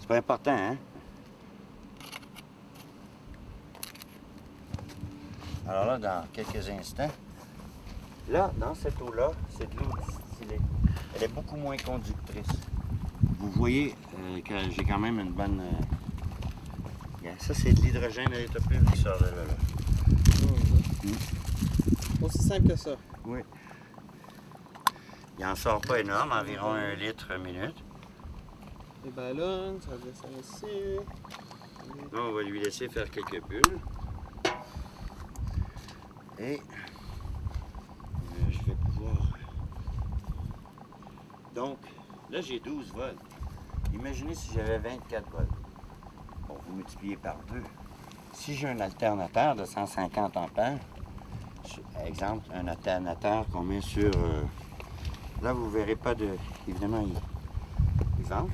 C'est pas important, hein? Alors là, dans quelques instants, là, dans cette eau-là, c'est de l'eau distillée. Elle est beaucoup moins conductrice. Vous voyez que j'ai quand même une bonne... Ça, c'est de l'hydrogène érythropure qui sort de là. Aussi simple que ça. Oui. Il n'en sort pas énorme, environ 1 litre minute. Les ballons, ça descend ici. Là, on va lui laisser faire quelques bulles. Et je vais pouvoir... Donc, là, j'ai 12 volts. Imaginez si j'avais 24 volts. Bon, vous multipliez par 2. Si j'ai un alternateur de 150 ampères, exemple, un alternateur qu'on met sur... là, vous ne verrez pas de... Évidemment, il vente.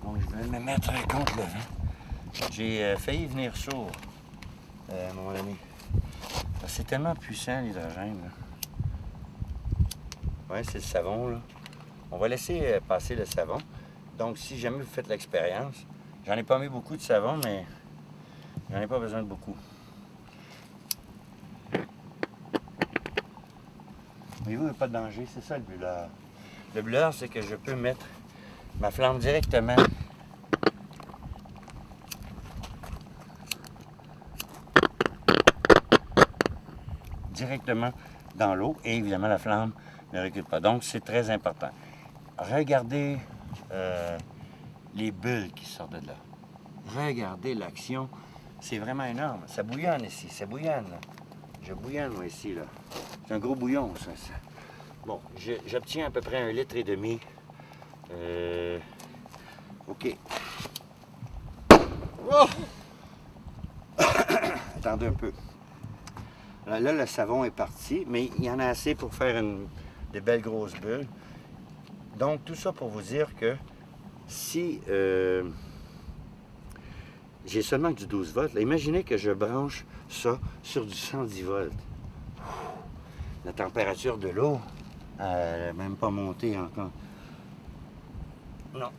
Donc, je vais me mettre contre le vent. J'ai failli venir sourd à un moment donné. C'est tellement puissant, l'hydrogène. Oui, c'est le savon, là. On va laisser passer le savon. Donc, si jamais vous faites l'expérience, j'en ai pas mis beaucoup de savon, mais j'en ai pas besoin de beaucoup. Voyez-vous, il n'y a pas de danger, c'est ça le brûleur. Le brûleur, c'est que je peux mettre ma flamme directement dans l'eau et évidemment la flamme ne recule pas. Donc c'est très important. Regardez les bulles qui sortent de là. Regardez l'action. C'est vraiment énorme. Ça bouillonne ici, ça bouillonne. Là. Je bouillonne moi ici. Là. C'est un gros bouillon ça. Bon, j'obtiens à peu près 1,5 litre. OK. Oh! Attendez un peu. Là, le savon est parti, mais il y en a assez pour faire des belles grosses bulles. Donc, tout ça pour vous dire que si j'ai seulement du 12 volts, là, imaginez que je branche ça sur du 110 volts. La température de l'eau, elle n'a même pas monté encore. Non.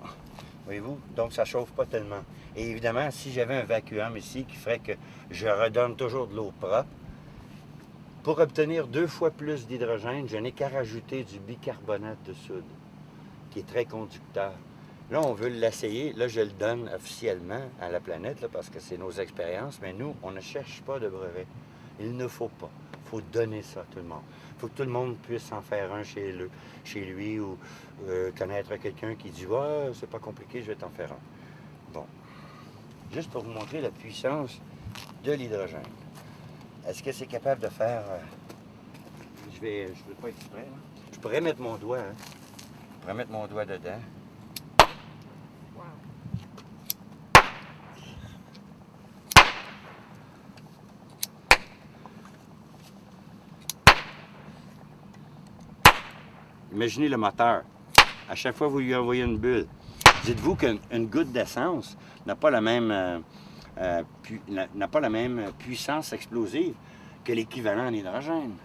Voyez-vous? Donc, ça ne chauffe pas tellement. Et évidemment, si j'avais un vacuum ici qui ferait que je redonne toujours de l'eau propre, pour obtenir 2 fois plus d'hydrogène, je n'ai qu'à rajouter du bicarbonate de soude, qui est très conducteur. Là, on veut l'essayer. Là, je le donne officiellement à la planète, là, parce que c'est nos expériences. Mais nous, on ne cherche pas de brevet. Il ne faut pas. Il faut donner ça à tout le monde. Il faut que tout le monde puisse en faire un chez lui ou connaître quelqu'un qui dit « Ouais, c'est pas compliqué, je vais t'en faire un. » Bon. Juste pour vous montrer la puissance de l'hydrogène. Est-ce que c'est capable de faire... je veux pas exprès, là. Je pourrais mettre mon doigt, hein. Je pourrais mettre mon doigt dedans. Imaginez le moteur. À chaque fois que vous lui envoyez une bulle, dites-vous qu'une goutte d'essence n'a pas la même puissance explosive que l'équivalent en hydrogène.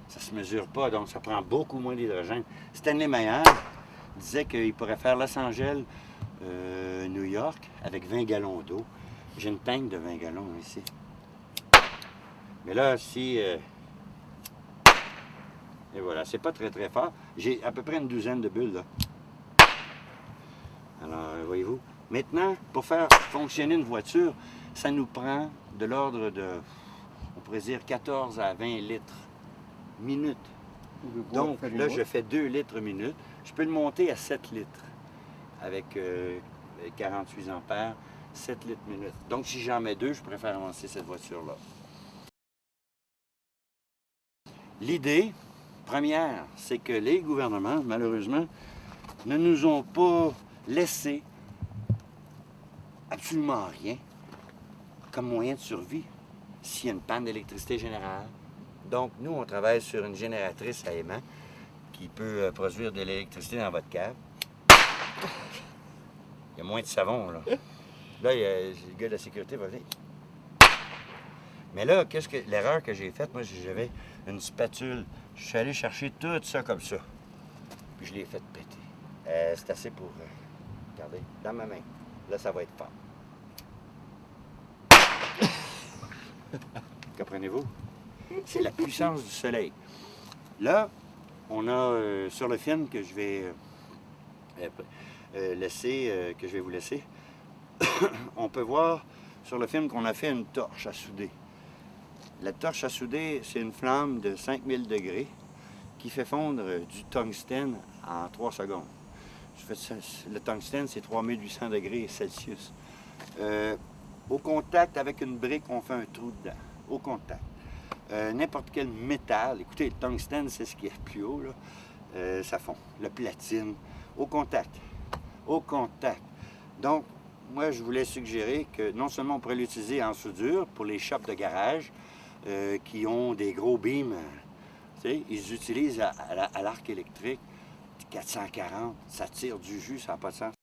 Ça ne se mesure pas, donc ça prend beaucoup moins d'hydrogène. Stanley Meyer disait qu'il pourrait faire Los Angeles, New York, avec 20 gallons d'eau. J'ai une tank de 20 gallons ici. Mais là, si... et voilà, c'est pas très très fort. J'ai à peu près une douzaine de bulles là. Alors, voyez-vous. Maintenant, pour faire fonctionner une voiture, ça nous prend de l'ordre de, on pourrait dire, 14 à 20 litres minute. Donc, là, je fais 2 litres minute. Je peux le monter à 7 litres avec 48 ampères, 7 litres minute. Donc, si j'en mets 2, je préfère avancer cette voiture-là. L'idée première, c'est que les gouvernements, malheureusement, ne nous ont pas laissé absolument rien comme moyen de survie s'il y a une panne d'électricité générale. Donc, nous, on travaille sur une génératrice à aimant qui peut produire de l'électricité dans votre cave. Il y a moins de savon, là. Là, le gars de la sécurité va venir. Mais là, l'erreur que j'ai faite, moi, j'avais une spatule. Je suis allé chercher tout ça comme ça. Puis je l'ai fait péter. C'est assez pour... regardez, dans ma main. Là, ça va être fort. Comprenez-vous? C'est la puissance du soleil. Là, on a sur le film que je vais que je vais vous laisser, on peut voir sur le film qu'on a fait une torche à souder. La torche à souder, c'est une flamme de 5000 degrés qui fait fondre du tungstène en 3 secondes. Le tungstène, c'est 3800 degrés Celsius. Au contact avec une brique, on fait un trou dedans. Au contact. N'importe quel métal, écoutez, le tungstène, c'est ce qui est plus haut, là, ça fond. Le platine, au contact. Au contact. Donc, moi, je voulais suggérer que non seulement on pourrait l'utiliser en soudure pour les shops de garage qui ont des gros beams, ils utilisent à l'arc électrique 440, ça tire du jus, ça n'a pas de sens.